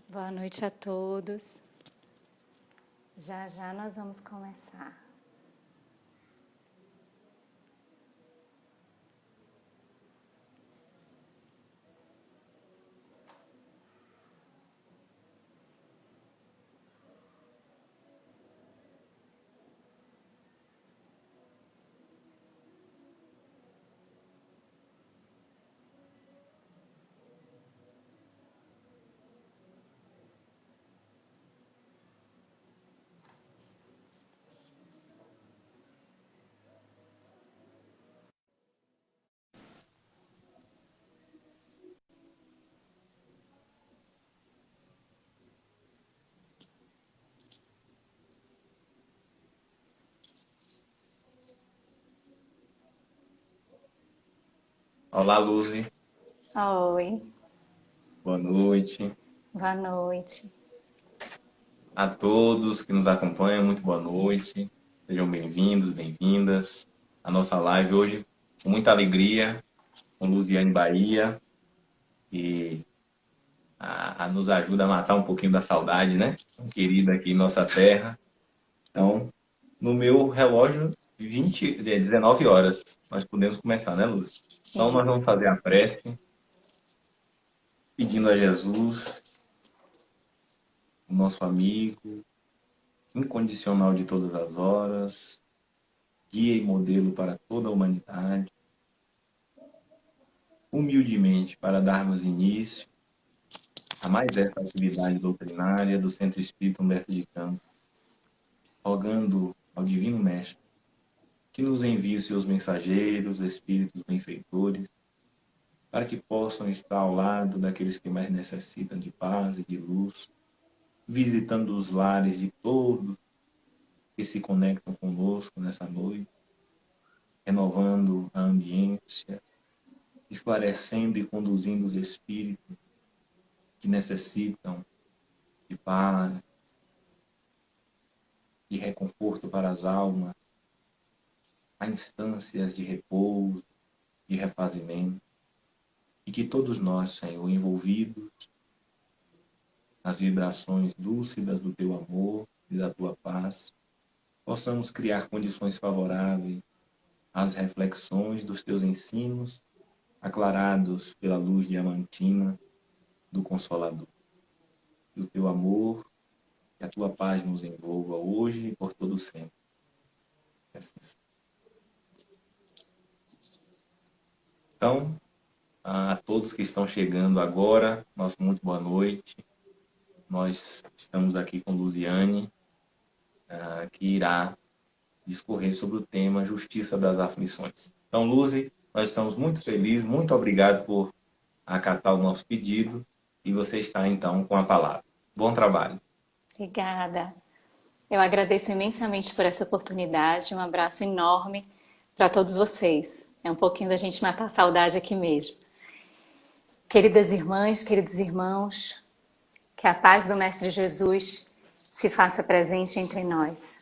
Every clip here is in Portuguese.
Boa noite a todos. Já já nós vamos começar. Olá, Luzi. Oi, Boa noite. boa noite. A todos que nos acompanham, muito boa noite. Sejam bem-vindos, bem-vindas à nossa live hoje, com muita alegria, com Luziane Bahia, que nos ajuda a matar um pouquinho da saudade, né? Querida aqui em nossa terra. Então, no meu relógio, 19 horas, nós podemos começar, né, Luzi? Então, nós Isso. vamos fazer a prece, pedindo a Jesus, o nosso amigo, incondicional de todas as horas, guia e modelo para toda a humanidade, humildemente para darmos início a mais esta atividade doutrinária do Centro Espírita Humberto de Campos, rogando ao Divino Mestre que nos envie os seus mensageiros, espíritos benfeitores, para que possam estar ao lado daqueles que mais necessitam de paz e de luz, visitando os lares de todos que se conectam conosco nessa noite, renovando a ambiência, esclarecendo e conduzindo os espíritos que necessitam de paz, de reconforto para as almas, a instâncias de repouso, de refazimento, e que todos nós, Senhor, envolvidos nas vibrações lúcidas do Teu amor e da Tua paz, possamos criar condições favoráveis às reflexões dos Teus ensinos, aclarados pela luz diamantina do Consolador. Que o Teu amor e a Tua paz nos envolva hoje e por todo sempre. Que assim seja. Então, a todos que estão chegando agora, nosso muito boa noite. Nós estamos aqui com Luziane, que irá discorrer sobre o tema Justiça das Aflições. Então, Luzi, nós estamos muito felizes, muito obrigado por acatar o nosso pedido e você está então com a palavra. Bom trabalho. Obrigada. Eu agradeço imensamente por essa oportunidade. Um abraço enorme para todos vocês. É um pouquinho da gente matar a saudade aqui mesmo. Queridas irmãs, queridos irmãos, que a paz do Mestre Jesus se faça presente entre nós.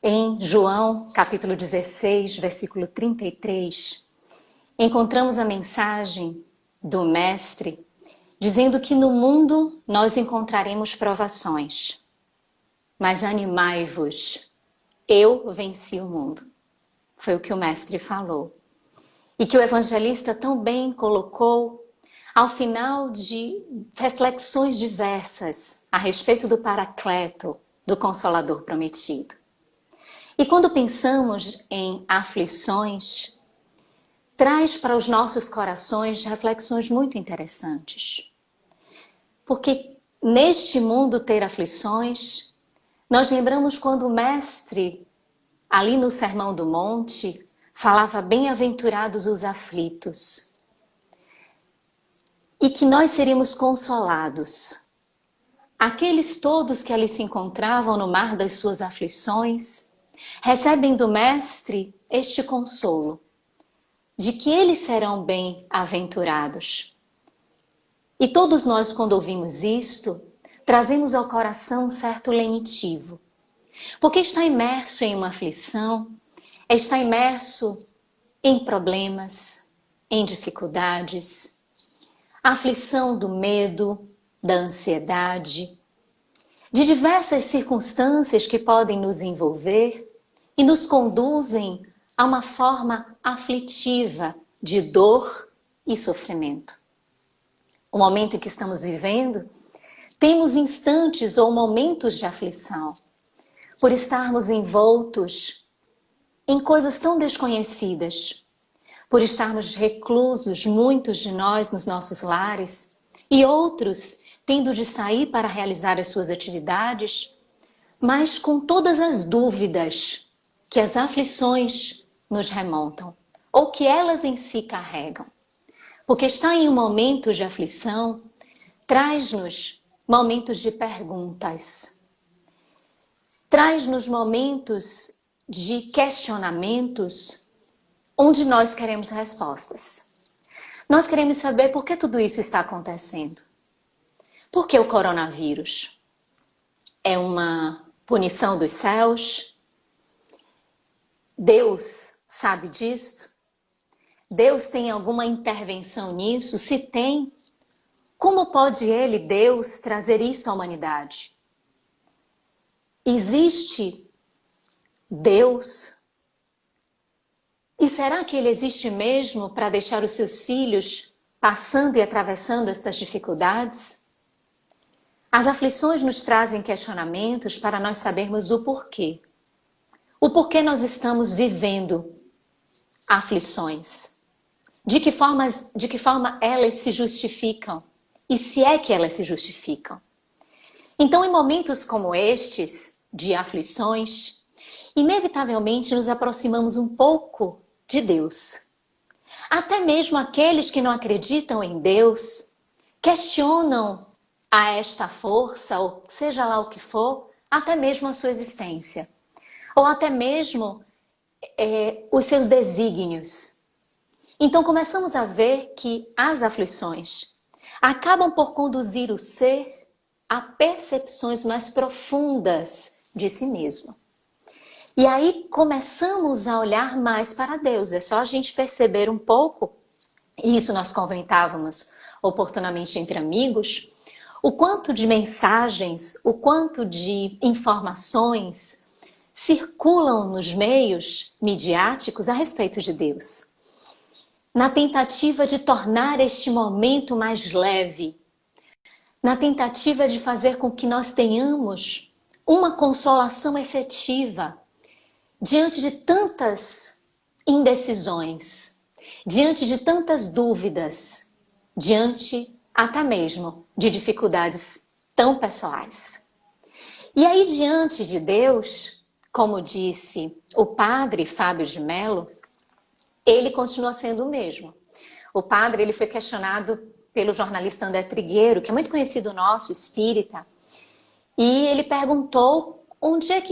Em João, capítulo 16, versículo 33, encontramos a mensagem do Mestre dizendo que no mundo nós encontraremos provações, mas animai-vos, eu venci o mundo. Foi o que o Mestre falou. E que o evangelista tão bem colocou ao final de reflexões diversas a respeito do Paracleto, do Consolador prometido. E quando pensamos em aflições, traz para os nossos corações reflexões muito interessantes. Porque neste mundo ter aflições, nós lembramos quando o Mestre, ali no Sermão do Monte, falava bem-aventurados os aflitos. E que nós seríamos consolados. Aqueles todos que ali se encontravam no mar das suas aflições, recebem do Mestre este consolo, de que eles serão bem-aventurados. E todos nós, quando ouvimos isto, trazemos ao coração um certo lenitivo. Porque está imerso em uma aflição, está imerso em problemas, em dificuldades. a aflição do medo, da ansiedade, de diversas circunstâncias que podem nos envolver e nos conduzem a uma forma aflitiva de dor e sofrimento. O momento em que estamos vivendo, temos instantes ou momentos de aflição, por estarmos envoltos em coisas tão desconhecidas, por estarmos reclusos, muitos de nós nos nossos lares, e outros tendo de sair para realizar as suas atividades, mas com todas as dúvidas que as aflições nos remontam, ou que elas em si carregam. Porque estar em um momento de aflição traz-nos momentos de perguntas, traz-nos momentos de questionamentos onde nós queremos respostas. Nós queremos saber por que tudo isso está acontecendo. Por que o coronavírus? É uma punição dos céus? Deus sabe disto? Deus tem alguma intervenção nisso? Se tem, como pode Ele, Deus, trazer isso à humanidade? Existe Deus? E será que Ele existe mesmo para deixar os seus filhos passando e atravessando estas dificuldades? As aflições nos trazem questionamentos para nós sabermos o porquê. O porquê nós estamos vivendo aflições. De que forma elas se justificam? E se é que elas se justificam? Então, em momentos como estes, de aflições, inevitavelmente nos aproximamos um pouco de Deus. Até mesmo aqueles que não acreditam em Deus questionam a esta força, ou seja lá o que for, até mesmo a sua existência. Ou até mesmo os seus desígnios. Então começamos a ver que as aflições acabam por conduzir o ser a percepções mais profundas de si mesmo. E aí começamos a olhar mais para Deus. É só a gente perceber um pouco, e isso nós comentávamos oportunamente entre amigos, o quanto de mensagens, o quanto de informações circulam nos meios midiáticos a respeito de Deus. Na tentativa de tornar este momento mais leve, na tentativa de fazer com que nós tenhamos uma consolação efetiva diante de tantas indecisões, diante de tantas dúvidas, diante até mesmo de dificuldades tão pessoais. E aí, diante de Deus, como disse o padre Fábio de Mello, ele continua sendo o mesmo. O padre ele foi questionado pelo jornalista André Trigueiro, que é muito conhecido nosso, espírita, e ele perguntou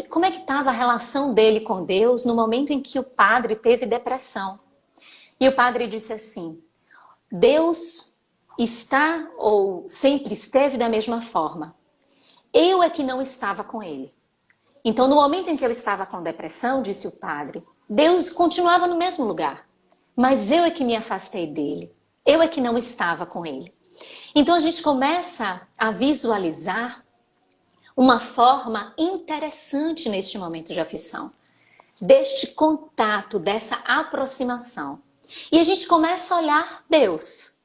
como é que estava a relação dele com Deus no momento em que o padre teve depressão. E o padre disse assim: Deus está ou sempre esteve da mesma forma. Eu é que não estava com ele. Então, no momento em que eu estava com depressão, disse o padre, Deus continuava no mesmo lugar. Mas eu é que me afastei dele. Eu é que não estava com ele. Então, a gente começa a visualizar uma forma interessante neste momento de aflição. Deste contato, dessa aproximação. E a gente começa a olhar Deus.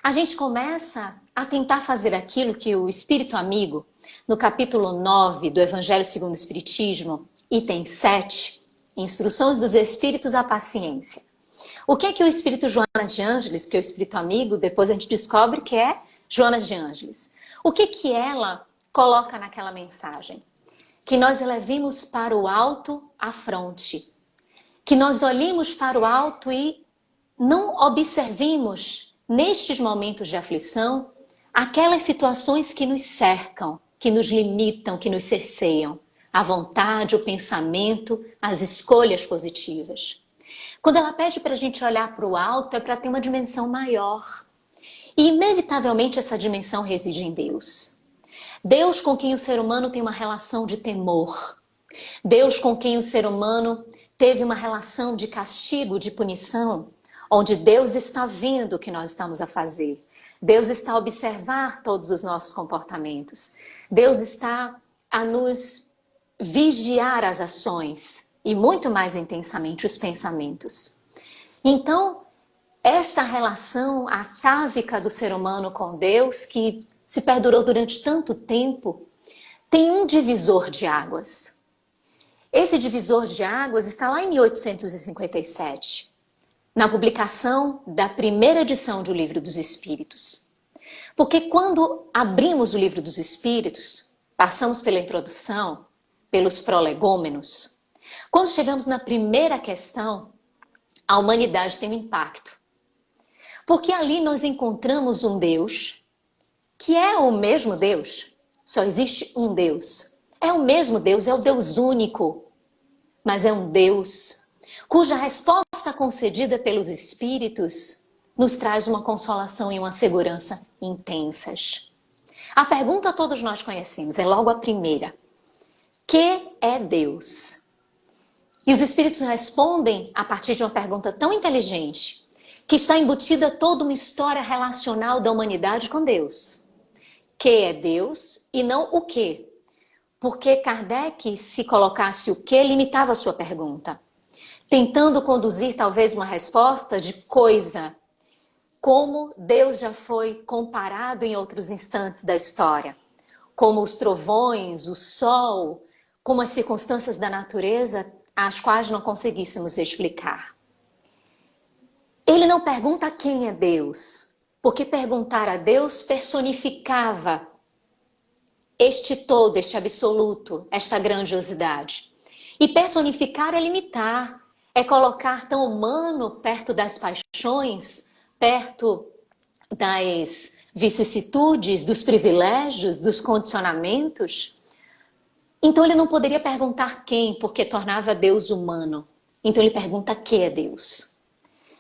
A gente começa a tentar fazer aquilo que o Espírito Amigo, no capítulo 9 do Evangelho segundo o Espiritismo, item 7, Instruções dos Espíritos à Paciência. O que é que o Espírito Joana de Ângeles, que é o Espírito Amigo, depois a gente descobre que é Joana de Ângeles. O que que ela coloca naquela mensagem? Que nós elevemos para o alto a fronte. Que nós olhemos para o alto e não observemos, nestes momentos de aflição, aquelas situações que nos cercam, que nos limitam, que nos cerceiam. A vontade, o pensamento, as escolhas positivas. Quando ela pede para a gente olhar para o alto, é para ter uma dimensão maior. E inevitavelmente essa dimensão reside em Deus. Deus com quem o ser humano tem uma relação de temor. Deus com quem o ser humano teve uma relação de castigo, de punição, onde Deus está vendo o que nós estamos a fazer. Deus está a observar todos os nossos comportamentos. Deus está a nos vigiar as ações e muito mais intensamente os pensamentos. Então, esta relação atávica do ser humano com Deus, que se perdurou durante tanto tempo, tem um divisor de águas. Esse divisor de águas está lá em 1857, na publicação da primeira edição do Livro dos Espíritos. Porque quando abrimos o Livro dos Espíritos, passamos pela introdução, pelos prolegômenos, quando chegamos na primeira questão, a humanidade tem um impacto. Porque ali nós encontramos um Deus, que é o mesmo Deus, só existe um Deus. É o mesmo Deus, é o Deus único, mas é um Deus cuja resposta concedida pelos Espíritos nos traz uma consolação e uma segurança intensas. A pergunta todos nós conhecemos, é logo a primeira. Que é Deus? E os Espíritos respondem a partir de uma pergunta tão inteligente, que está embutida toda uma história relacional da humanidade com Deus. Que é Deus e não o que. Porque Kardec, se colocasse o que, limitava a sua pergunta, tentando conduzir talvez uma resposta de coisa, como Deus já foi comparado em outros instantes da história, como os trovões, o sol, como as circunstâncias da natureza, às quais não conseguíssemos explicar. Ele não pergunta quem é Deus, porque perguntar a Deus personificava este todo, este absoluto, esta grandiosidade. E personificar é limitar, é colocar tão humano perto das paixões, perto das vicissitudes, dos privilégios, dos condicionamentos. Então ele não poderia perguntar quem, porque tornava Deus humano. Então ele pergunta que é Deus.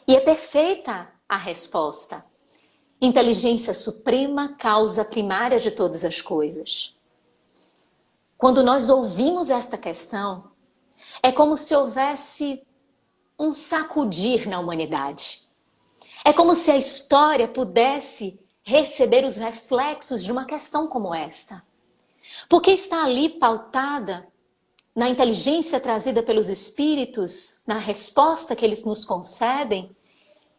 E é perfeita a resposta. Inteligência suprema, causa primária de todas as coisas. Quando nós ouvimos esta questão, é como se houvesse um sacudir na humanidade. É como se a história pudesse receber os reflexos de uma questão como esta. Porque está ali pautada na inteligência trazida pelos Espíritos, na resposta que eles nos concedem,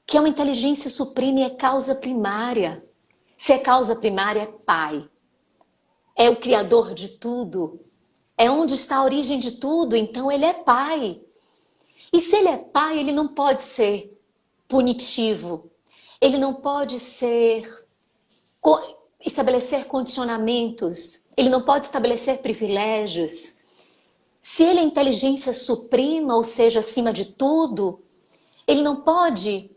que é uma inteligência suprema e é causa primária. Se é causa primária, é Pai. É o Criador de tudo. É onde está a origem de tudo, então ele é Pai. E se ele é Pai, ele não pode ser punitivo. Ele não pode estabelecer condicionamentos. Ele não pode estabelecer privilégios. Se ele é inteligência suprema, ou seja, acima de tudo, ele não pode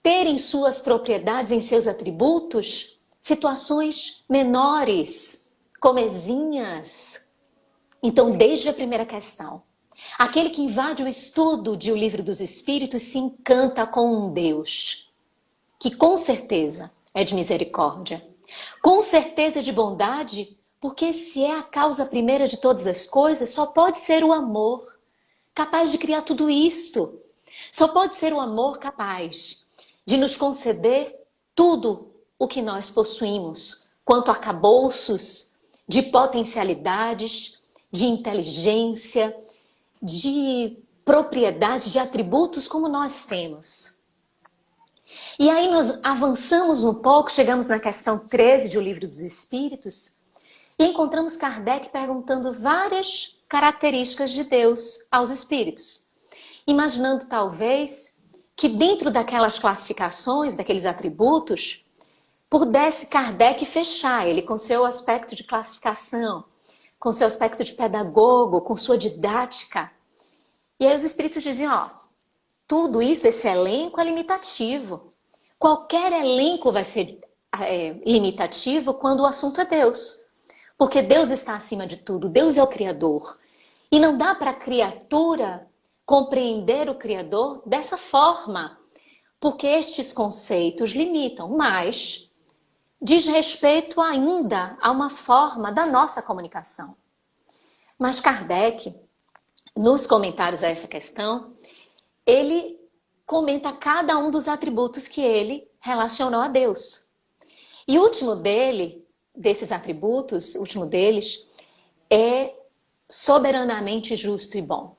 ter em suas propriedades, em seus atributos, situações menores, comezinhas. Então, desde a primeira questão, aquele que invade o estudo de O Livro dos Espíritos se encanta com um Deus, que com certeza é de misericórdia, com certeza é de bondade, porque se é a causa primeira de todas as coisas, só pode ser o amor, capaz de criar tudo isto. Só pode ser o amor capaz de nos conceder tudo o que nós possuímos, quanto arcabouços de potencialidades, de inteligência, de propriedades, de atributos como nós temos. E aí nós avançamos um pouco, chegamos na questão 13 de O Livro dos Espíritos e encontramos Kardec perguntando várias características de Deus aos espíritos, imaginando talvez que dentro daquelas classificações, daqueles atributos, pudesse Kardec fechar ele com seu aspecto de classificação, com seu aspecto de pedagogo, com sua didática. E aí os espíritos diziam, ó, tudo isso, esse elenco é limitativo. Qualquer elenco vai ser limitativo quando o assunto é Deus. Porque Deus está acima de tudo, Deus é o Criador. E não dá para a criatura compreender o Criador dessa forma, porque estes conceitos limitam, mas diz respeito ainda a uma forma da nossa comunicação. Mas Kardec, nos comentários a essa questão, ele comenta cada um dos atributos que ele relacionou a Deus. E o último desses atributos, o último deles, é soberanamente justo e bom.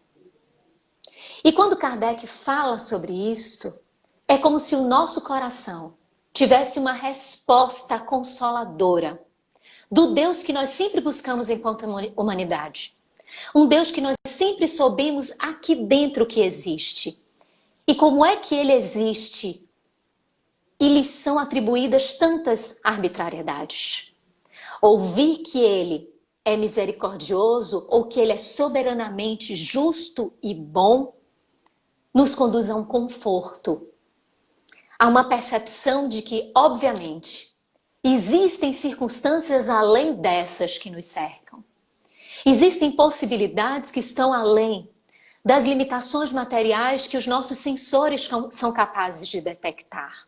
E quando Kardec fala sobre isto, é como se o nosso coração tivesse uma resposta consoladora do Deus que nós sempre buscamos enquanto humanidade. Um Deus que nós sempre soubemos aqui dentro que existe. E como é que ele existe? E lhe são atribuídas tantas arbitrariedades. Ouvir que ele é misericordioso ou que ele é soberanamente justo e bom nos conduz a um conforto, a uma percepção de que, obviamente, existem circunstâncias além dessas que nos cercam. Existem possibilidades que estão além das limitações materiais que os nossos sensores são capazes de detectar.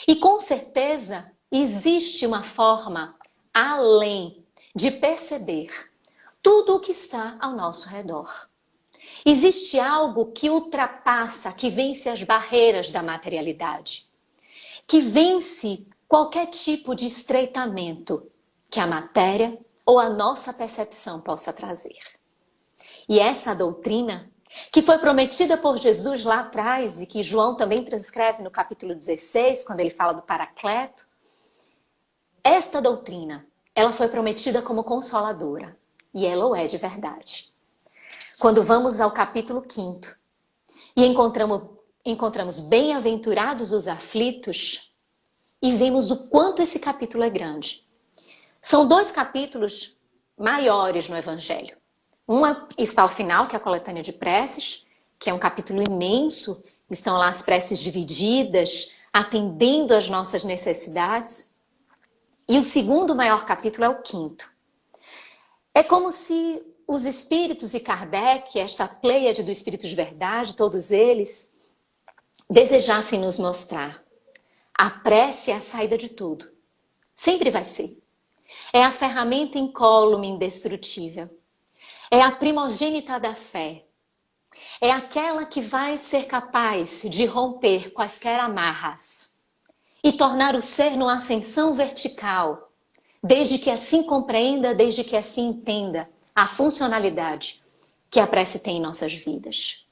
E com certeza existe uma forma além de perceber tudo o que está ao nosso redor. Existe algo que ultrapassa, que vence as barreiras da materialidade, que vence qualquer tipo de estreitamento que a matéria ou a nossa percepção possa trazer. E essa doutrina, que foi prometida por Jesus lá atrás e que João também transcreve no capítulo 16, quando ele fala do Paracleto, esta doutrina, ela foi prometida como consoladora, e ela o é de verdade. Quando vamos ao capítulo 5 e encontramos bem-aventurados os aflitos e vemos o quanto esse capítulo é grande. São 2 capítulos maiores no Evangelho. Um está ao final, que é a coletânea de preces, que é um capítulo imenso. Estão lá as preces divididas, atendendo às nossas necessidades. E o segundo maior capítulo é o 5º. É como se os espíritos e Kardec, esta pleiade do Espírito de Verdade, todos eles, desejassem nos mostrar. A prece é a saída de tudo. Sempre vai ser. É a ferramenta incólume, indestrutível. É a primogênita da fé. É aquela que vai ser capaz de romper quaisquer amarras e tornar o ser numa ascensão vertical, desde que assim compreenda, desde que assim entenda a funcionalidade que a prece tem em nossas vidas.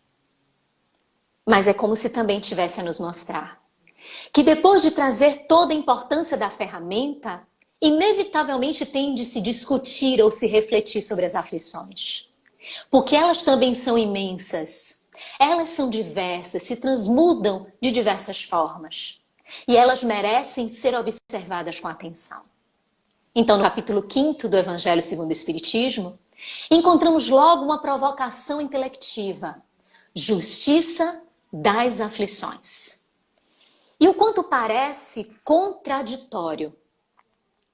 Mas é como se também tivesse a nos mostrar que depois de trazer toda a importância da ferramenta, inevitavelmente tem de se discutir ou se refletir sobre as aflições. Porque elas também são imensas. Elas são diversas, se transmudam de diversas formas. E elas merecem ser observadas com atenção. Então, no capítulo 5º do Evangelho segundo o Espiritismo, encontramos logo uma provocação intelectiva. Justiça das aflições. E o quanto parece contraditório.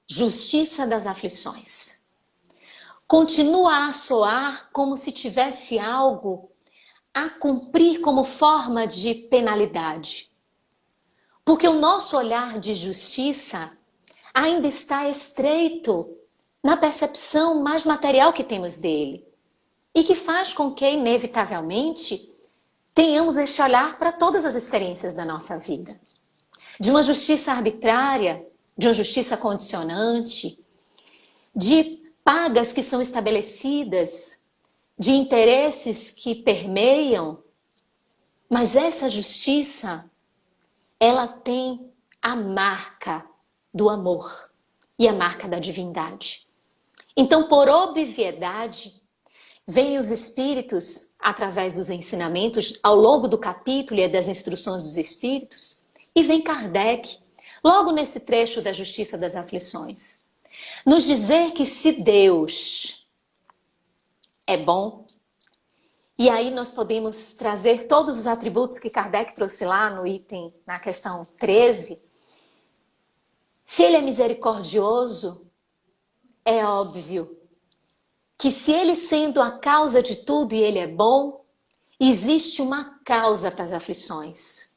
Justiça das aflições. Continua a soar como se tivesse algo a cumprir como forma de penalidade. Porque o nosso olhar de justiça ainda está estreito na percepção mais material que temos dele. E que faz com que, inevitavelmente, tenhamos este olhar para todas as experiências da nossa vida. De uma justiça arbitrária, de uma justiça condicionante, de pagas que são estabelecidas, de interesses que permeiam. Mas essa justiça, ela tem a marca do amor e a marca da divindade. Então, por obviedade, vêm os espíritos, através dos ensinamentos, ao longo do capítulo e das instruções dos espíritos, e vem Kardec, logo nesse trecho da justiça das aflições, nos dizer que se Deus é bom, e aí nós podemos trazer todos os atributos que Kardec trouxe lá no item, na questão 13, se ele é misericordioso, é óbvio que se ele sendo a causa de tudo e ele é bom, existe uma causa para as aflições.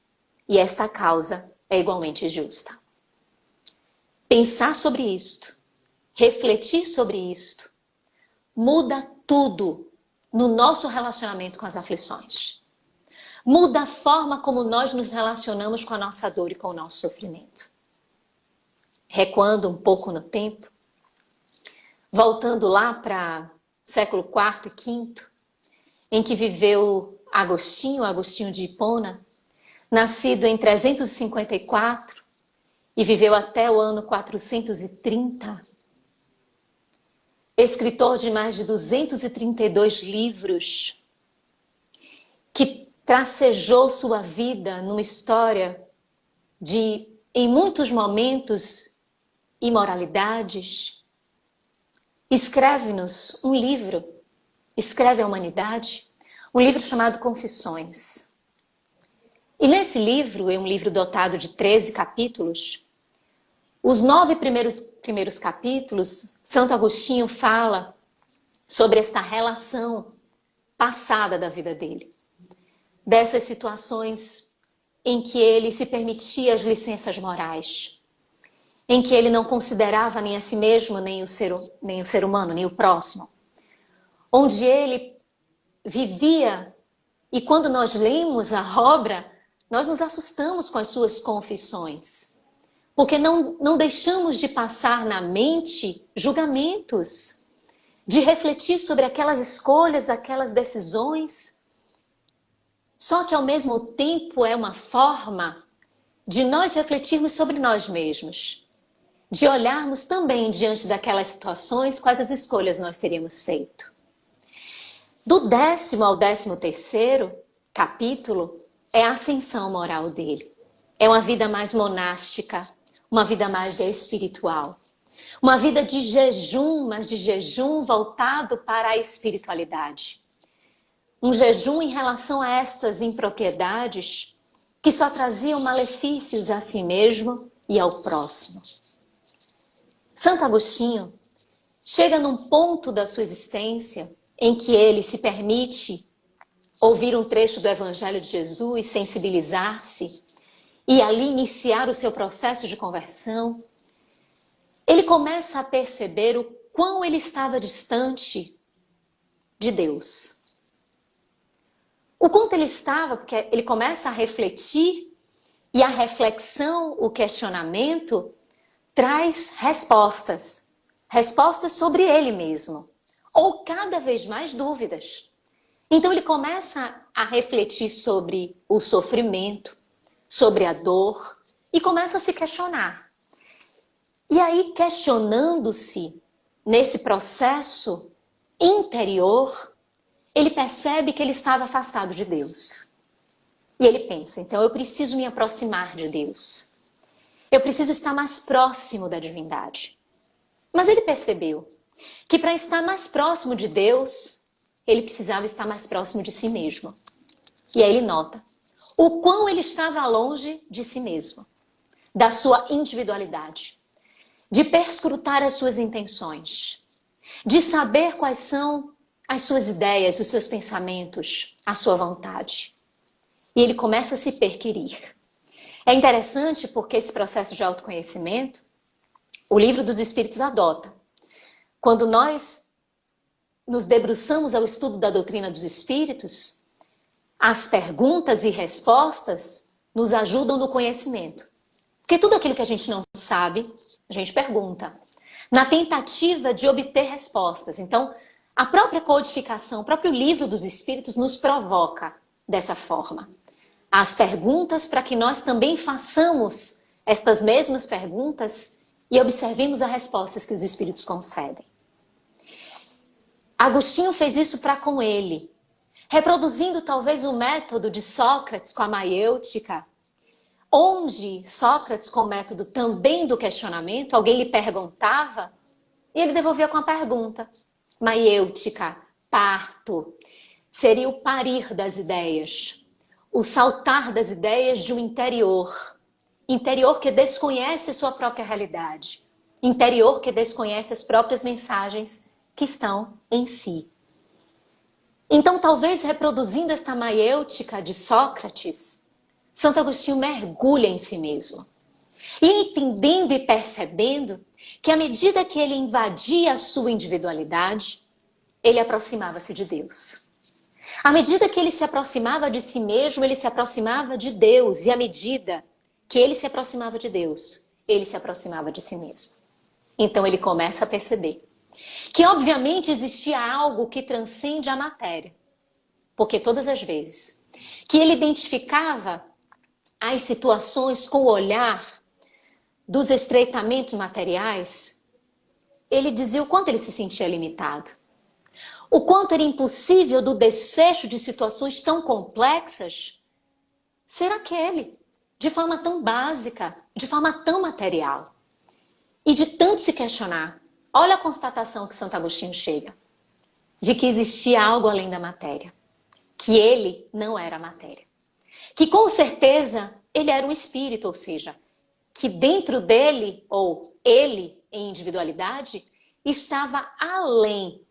E esta causa é igualmente justa. Pensar sobre isto, refletir sobre isto, muda tudo no nosso relacionamento com as aflições. Muda a forma como nós nos relacionamos com a nossa dor e com o nosso sofrimento. recuando um pouco no tempo, voltando lá para século IV e V, em que viveu Agostinho de Hipona, nascido em 354 e viveu até o ano 430, escritor de mais de 232 livros, que tracejou sua vida numa história de, em muitos momentos, imoralidades, escreve-nos um livro, escreve à humanidade, um livro chamado Confissões. E nesse livro, é um livro dotado de 13 capítulos, os 9 primeiros capítulos, Santo Agostinho fala sobre esta relação passada da vida dele. Dessas situações em que ele se permitia as licenças morais, em que ele não considerava nem a si mesmo, nem o ser humano, nem o próximo. Onde ele vivia, e quando nós lemos a obra, nós nos assustamos com as suas confissões. Porque não deixamos de passar na mente julgamentos, de refletir sobre aquelas escolhas, aquelas decisões. Só que ao mesmo tempo é uma forma de nós refletirmos sobre nós mesmos, de olharmos também diante daquelas situações quais as escolhas nós teríamos feito. Do 10º ao 13º capítulo é a ascensão moral dele. É uma vida mais monástica, uma vida mais espiritual. Uma vida de jejum, mas de jejum voltado para a espiritualidade. Um jejum em relação a estas impropriedades que só traziam malefícios a si mesmo e ao próximo. Santo Agostinho chega num ponto da sua existência em que ele se permite ouvir um trecho do Evangelho de Jesus, sensibilizar-se e ali iniciar o seu processo de conversão. Ele começa a perceber o quão ele estava distante de Deus. O quanto ele estava, porque ele começa a refletir e a reflexão, o questionamento, traz respostas. Respostas sobre ele mesmo. Ou cada vez mais dúvidas. Então ele começa a refletir sobre o sofrimento, sobre a dor e começa a se questionar. E aí, questionando-se nesse processo interior, ele percebe que ele estava afastado de Deus. E ele pensa, então eu preciso me aproximar de Deus. Eu preciso estar mais próximo da divindade. Mas ele percebeu que para estar mais próximo de Deus, ele precisava estar mais próximo de si mesmo. E aí ele nota o quão ele estava longe de si mesmo, da sua individualidade, de perscrutar as suas intenções, de saber quais são as suas ideias, os seus pensamentos, a sua vontade. E ele começa a se perquirir. É interessante porque esse processo de autoconhecimento, o Livro dos Espíritos adota. Quando nós nos debruçamos ao estudo da doutrina dos Espíritos, as perguntas e respostas nos ajudam no conhecimento. Porque tudo aquilo que a gente não sabe, a gente pergunta. Na tentativa de obter respostas. Então, a própria codificação, o próprio Livro dos Espíritos nos provoca dessa forma. As perguntas para que nós também façamos estas mesmas perguntas e observemos as respostas que os Espíritos concedem. Agostinho fez isso para com ele, reproduzindo talvez o método de Sócrates com a maiêutica, onde Sócrates, com o método também do questionamento, alguém lhe perguntava e ele devolvia com a pergunta. Maiêutica, parto, seria o parir das ideias, o saltar das ideias de um interior que desconhece a sua própria realidade, interior que desconhece as próprias mensagens que estão em si. Então, talvez reproduzindo esta maiêutica de Sócrates, Santo Agostinho mergulha em si mesmo. E entendendo e percebendo que à medida que ele invadia a sua individualidade, ele aproximava-se de Deus. À medida que ele se aproximava de si mesmo, ele se aproximava de Deus. E à medida que ele se aproximava de Deus, ele se aproximava de si mesmo. Então ele começa a perceber que obviamente existia algo que transcende a matéria. Porque todas as vezes que ele identificava as situações com o olhar dos estreitamentos materiais, ele dizia o quanto ele se sentia limitado. O quanto era impossível do desfecho de situações tão complexas ser aquele, de forma tão básica, de forma tão material. E de tanto se questionar, olha a constatação que Santo Agostinho chega, de que existia algo além da matéria, que ele não era a matéria. Que com certeza ele era um espírito, ou seja, que dentro dele, ou ele em individualidade, estava além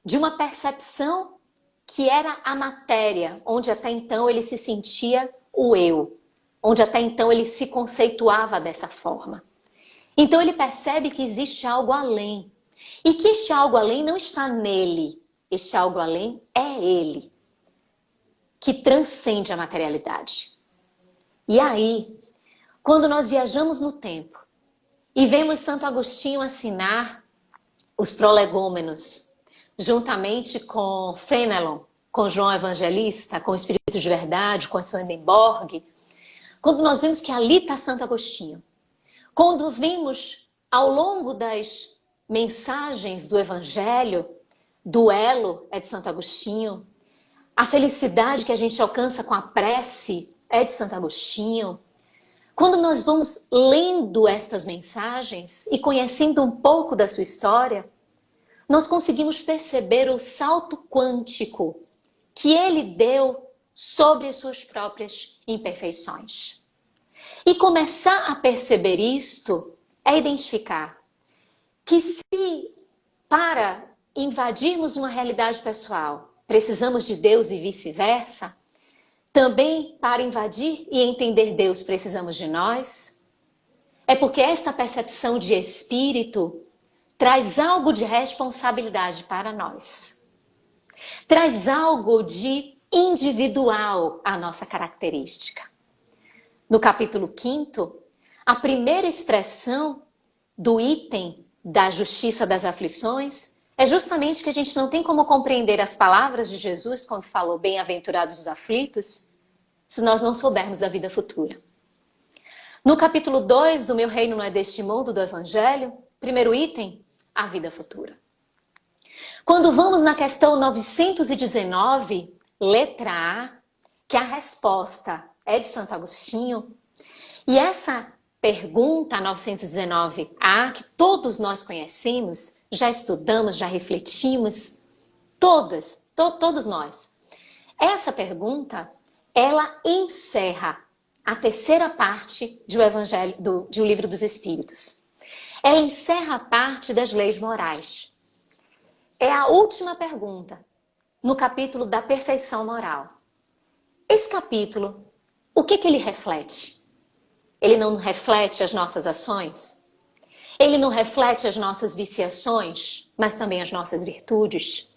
de uma percepção que era a matéria, onde até então ele se sentia o eu, onde até então ele se conceituava dessa forma. Então ele percebe que existe algo além, e que este algo além não está nele, este algo além é ele, que transcende a materialidade. E aí, quando nós viajamos no tempo e vemos Santo Agostinho assinar os prolegômenos, juntamente com Fenelon, com João Evangelista, com o Espírito de Verdade, com Swedenborg, quando nós vemos que ali está Santo Agostinho, quando vimos ao longo das mensagens do Evangelho, do elo é de Santo Agostinho, a felicidade que a gente alcança com a prece é de Santo Agostinho. Quando nós vamos lendo estas mensagens e conhecendo um pouco da sua história, nós conseguimos perceber o salto quântico que ele deu sobre as suas próprias imperfeições. E começar a perceber isto é identificar que se para invadirmos uma realidade pessoal precisamos de Deus e vice-versa, também para invadir e entender Deus precisamos de nós, é porque esta percepção de espírito traz algo de responsabilidade para nós. Traz algo de individual à nossa característica. No capítulo 5º, a primeira expressão do item da justiça das aflições é justamente que a gente não tem como compreender as palavras de Jesus quando falou bem-aventurados os aflitos, se nós não soubermos da vida futura. No capítulo 2 do Meu Reino Não É Deste Mundo, do Evangelho, primeiro item, a vida futura. Quando vamos na questão 919, letra A, que a resposta é de Santo Agostinho, e essa pergunta 919A, que todos nós conhecemos, já estudamos, já refletimos, todos nós. Essa pergunta, ela encerra a terceira parte do Evangelho, do Livro dos Espíritos. Ela encerra a parte das leis morais. É a última pergunta no capítulo da perfeição moral. Esse capítulo, o que ele reflete? Ele não reflete as nossas ações? Ele não reflete as nossas viciações, mas também as nossas virtudes?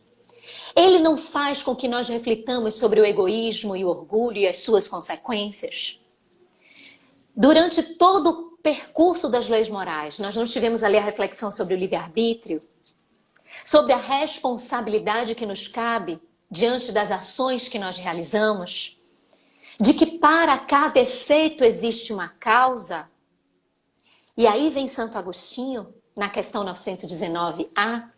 Ele não faz com que nós reflitamos sobre o egoísmo e o orgulho e as suas consequências? Durante todo o percurso das leis morais, nós não tivemos ali a reflexão sobre o livre-arbítrio, sobre a responsabilidade que nos cabe diante das ações que nós realizamos, de que para cada efeito existe uma causa. E aí vem Santo Agostinho, na questão 919A,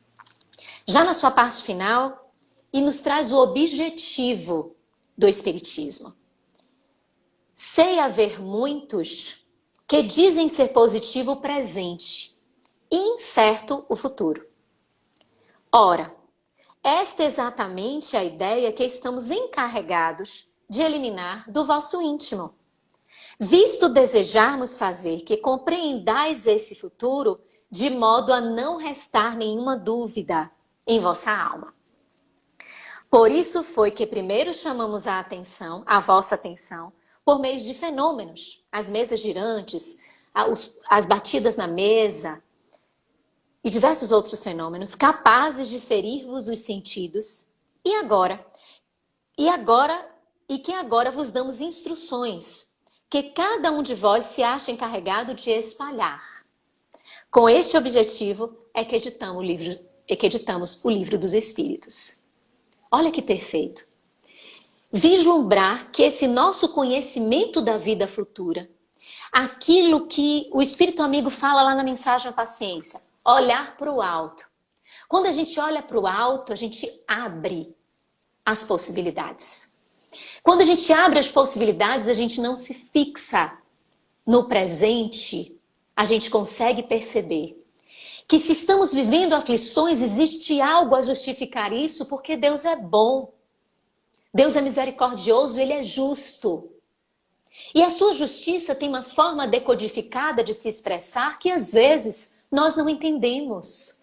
já na sua parte final, e nos traz o objetivo do Espiritismo. Sei haver muitos que dizem ser positivo o presente e incerto o futuro. Ora, esta é exatamente a ideia que estamos encarregados de eliminar do vosso íntimo, visto desejarmos fazer que compreendais esse futuro de modo a não restar nenhuma dúvida em vossa alma. Por isso foi que primeiro chamamos a vossa atenção, por meio de fenômenos, as mesas girantes, as batidas na mesa e diversos outros fenômenos capazes de ferir-vos os sentidos, e que agora vos damos instruções, que cada um de vós se acha encarregado de espalhar. Com este objetivo é que editamos o Livro dos Espíritos. Olha que perfeito. Vislumbrar que esse nosso conhecimento da vida futura, aquilo que o Espírito Amigo fala lá na Mensagem à Paciência, olhar para o alto. Quando a gente olha para o alto, a gente abre as possibilidades. Quando a gente abre as possibilidades, a gente não se fixa no presente, a gente consegue perceber que se estamos vivendo aflições, existe algo a justificar isso, porque Deus é bom. Deus é misericordioso, Ele é justo. E a sua justiça tem uma forma decodificada de se expressar que às vezes nós não entendemos.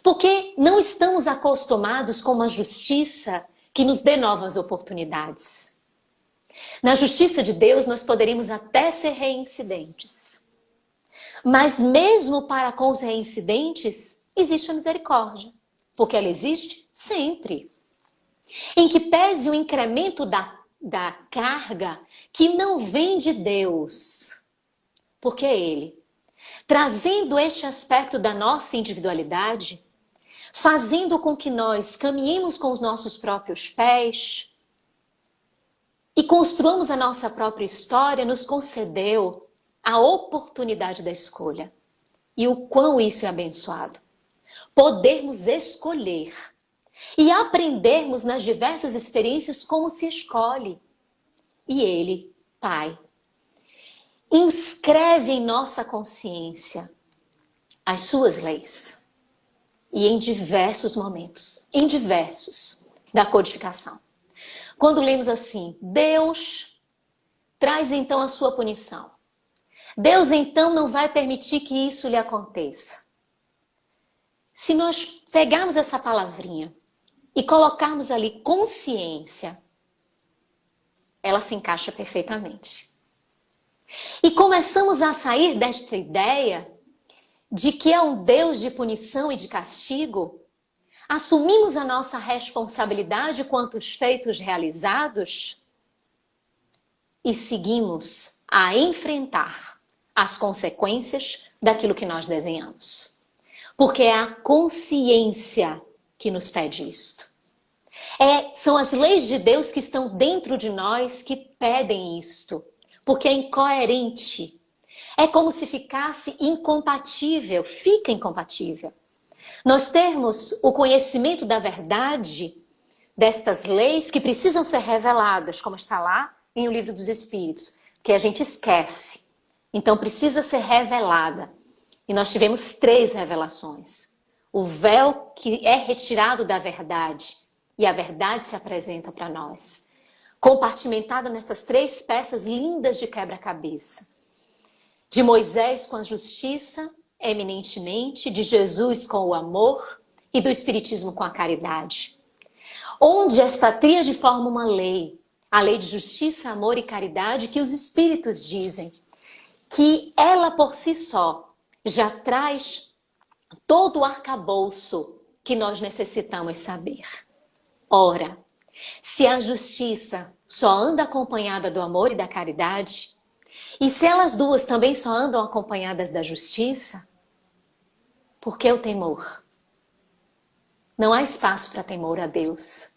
Porque não estamos acostumados com uma justiça que nos dê novas oportunidades. Na justiça de Deus nós poderíamos até ser reincidentes. Mas mesmo para com os reincidentes, existe a misericórdia. Porque ela existe sempre. Em que pese o incremento da carga que não vem de Deus. Porque é Ele. Trazendo este aspecto da nossa individualidade, fazendo com que nós caminhemos com os nossos próprios pés e construamos a nossa própria história, nos concedeu a oportunidade da escolha. E o quão isso é abençoado. Podermos escolher e aprendermos nas diversas experiências como se escolhe. E Ele, Pai, inscreve em nossa consciência as suas leis. E em diversos momentos, da codificação. Quando lemos assim, Deus traz então a sua punição. Deus então não vai permitir que isso lhe aconteça. Se nós pegarmos essa palavrinha e colocarmos ali consciência, ela se encaixa perfeitamente. E começamos a sair desta ideia de que é um Deus de punição e de castigo, assumimos a nossa responsabilidade quanto aos feitos realizados e seguimos a enfrentar as consequências daquilo que nós desenhamos. Porque é a consciência que nos pede isto. São as leis de Deus que estão dentro de nós que pedem isto. Porque é incoerente. É como se ficasse incompatível, fica incompatível. Nós termos o conhecimento da verdade destas leis que precisam ser reveladas, como está lá em O Livro dos Espíritos, que a gente esquece. Então precisa ser revelada. E nós tivemos 3 revelações. O véu que é retirado da verdade e a verdade se apresenta para nós. Compartimentada nessas 3 peças lindas de quebra-cabeça. De Moisés com a justiça, eminentemente, de Jesus com o amor e do Espiritismo com a caridade. Onde esta tríade forma uma lei, a lei de justiça, amor e caridade, que os Espíritos dizem que ela por si só já traz todo o arcabouço que nós necessitamos saber. Ora, se a justiça só anda acompanhada do amor e da caridade, e se elas duas também só andam acompanhadas da justiça, por que o temor? Não há espaço para temor a Deus.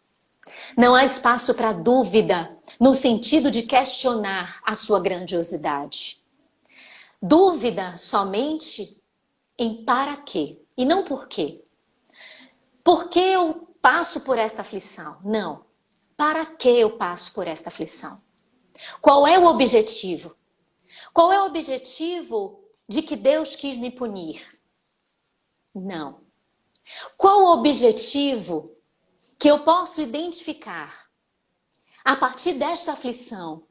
Não há espaço para dúvida, no sentido de questionar a sua grandiosidade. Dúvida somente em para quê, e não por quê. Por que eu passo por esta aflição? Não. Para que eu passo por esta aflição? Qual é o objetivo? Qual é o objetivo de que Deus quis me punir? Não. Qual o objetivo que eu posso identificar a partir desta aflição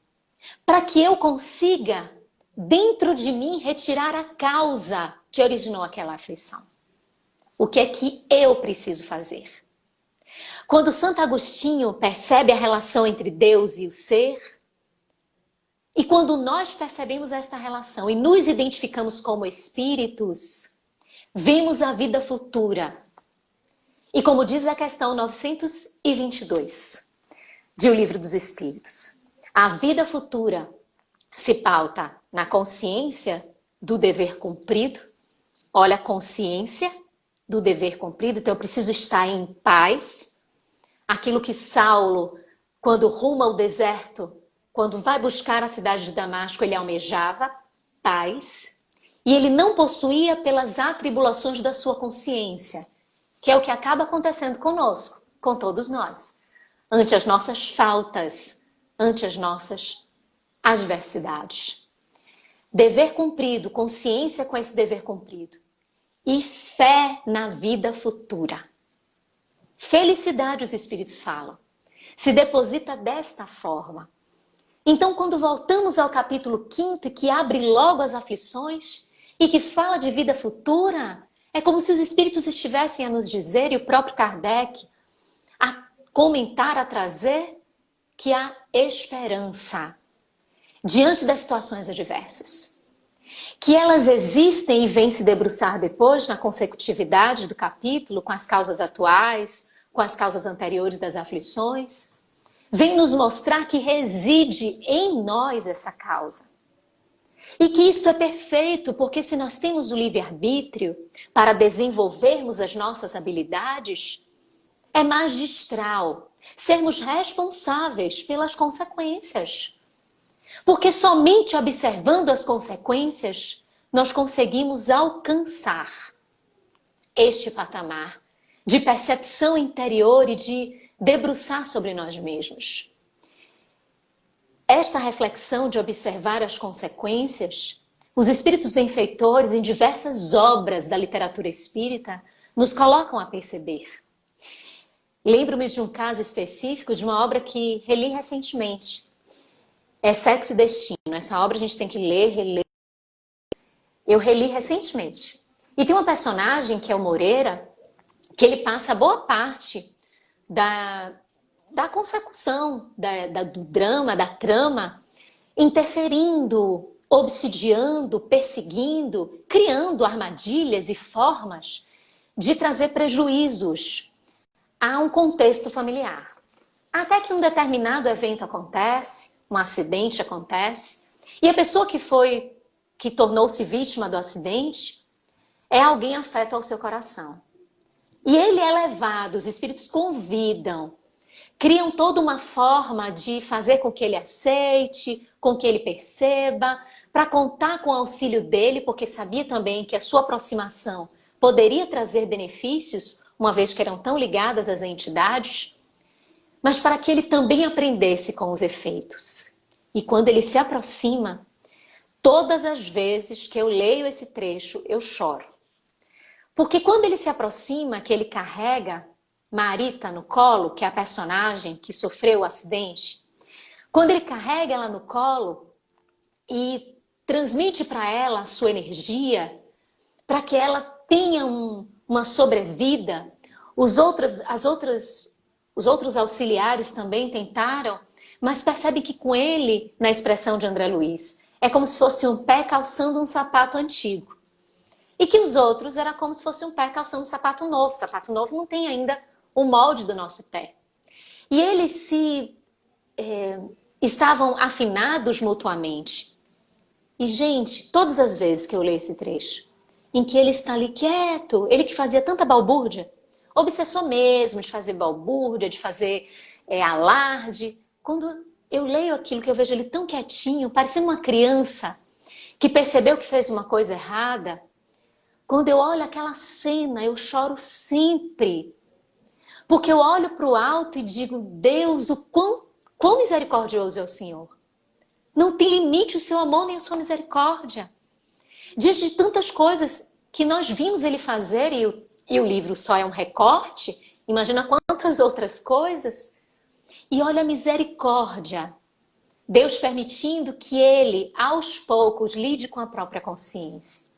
para que eu consiga, dentro de mim, retirar a causa que originou aquela aflição? O que é que eu preciso fazer? Quando Santo Agostinho percebe a relação entre Deus e o ser, e quando nós percebemos esta relação e nos identificamos como espíritos, vemos a vida futura. E como diz a questão 922 de O Livro dos Espíritos, a vida futura se pauta na consciência do dever cumprido, Olha a consciência do dever cumprido, então eu preciso estar em paz. Aquilo que Saulo, quando rumo ao deserto, quando vai buscar a cidade de Damasco, ele almejava paz. E ele não possuía pelas atribulações da sua consciência, que é o que acaba acontecendo conosco, com todos nós. Ante as nossas faltas, ante as nossas adversidades. Dever cumprido, consciência com esse dever cumprido. E fé na vida futura. Felicidade, os Espíritos falam. Se deposita desta forma. Então, quando voltamos ao capítulo 5º, que abre logo as aflições e que fala de vida futura, é como se os Espíritos estivessem a nos dizer, e o próprio Kardec a comentar, a trazer, que há esperança diante das situações adversas. Que elas existem e vêm se debruçar depois na consecutividade do capítulo, com as causas atuais, com as causas anteriores das aflições. Vem nos mostrar que reside em nós essa causa. E que isto é perfeito, porque se nós temos o livre-arbítrio para desenvolvermos as nossas habilidades, é magistral sermos responsáveis pelas consequências. Porque somente observando as consequências, nós conseguimos alcançar este patamar de percepção interior e de debruçar sobre nós mesmos. Esta reflexão de observar as consequências, os espíritos benfeitores em diversas obras da literatura espírita nos colocam a perceber. Lembro-me de um caso específico de uma obra que reli recentemente. É Sexo e Destino. Essa obra a gente tem que ler, reler. Eu reli recentemente. E tem uma personagem, que é o Moreira, que ele passa boa parte da consecução, do drama, da trama, interferindo, obsidiando, perseguindo, criando armadilhas e formas de trazer prejuízos a um contexto familiar. Até que um determinado evento acontece, um acidente acontece, e a pessoa que tornou-se vítima do acidente é alguém afeto ao seu coração. E ele é levado, os espíritos convidam, criam toda uma forma de fazer com que ele aceite, com que ele perceba, para contar com o auxílio dele, porque sabia também que a sua aproximação poderia trazer benefícios, uma vez que eram tão ligadas às entidades, mas para que ele também aprendesse com os efeitos. E quando ele se aproxima, todas as vezes que eu leio esse trecho, eu choro. Porque quando ele se aproxima, que ele carrega Marita no colo, que é a personagem que sofreu o acidente, quando ele carrega ela no colo e transmite para ela a sua energia, para que ela tenha uma sobrevida, os outros auxiliares também tentaram, mas percebem que com ele, na expressão de André Luiz, é como se fosse um pé calçando um sapato antigo. E que os outros era como se fosse um pé calçando um sapato novo. O sapato novo não tem ainda o molde do nosso pé. E eles estavam afinados mutuamente. E, gente, todas as vezes que eu leio esse trecho, em que ele está ali quieto, ele que fazia tanta balbúrdia, obsessor mesmo de fazer balbúrdia, de fazer alarde. Quando eu leio aquilo, que eu vejo ele tão quietinho, parecendo uma criança que percebeu que fez uma coisa errada, quando eu olho aquela cena, eu choro sempre. Porque eu olho para o alto e digo, Deus, o quão misericordioso é o Senhor. Não tem limite o seu amor nem a sua misericórdia. Diante de tantas coisas que nós vimos ele fazer, e o livro só é um recorte, imagina quantas outras coisas. E olha a misericórdia. Deus permitindo que ele, aos poucos, lide com a própria consciência.